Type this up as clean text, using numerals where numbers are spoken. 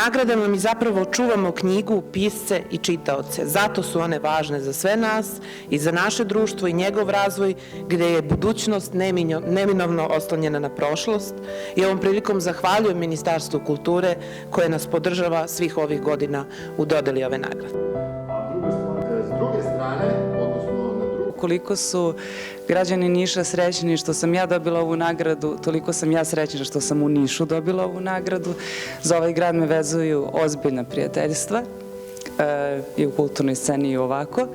nagradama mi zapravo čuvamo knjigu, pisce i čitaoce. Zato su one važne za sve nas i za naše društvo i njegov razvoj, gde je budućnost neminovno oslonjena na prošlost. I ovom prilikom zahvaljujem Ministarstvu kulture koje nas podržava svih ovih godina u dodeli ove nagrade. S druge strane, odnosno na drugu... Koliko su građani Niša srećni što sam ja dobila ovu nagradu, toliko sam ja srećna što sam u Nišu dobila ovu nagradu. Za ovaj grad me vezuju ozbiljna prijateljstva i u kulturnoj sceni i ovako.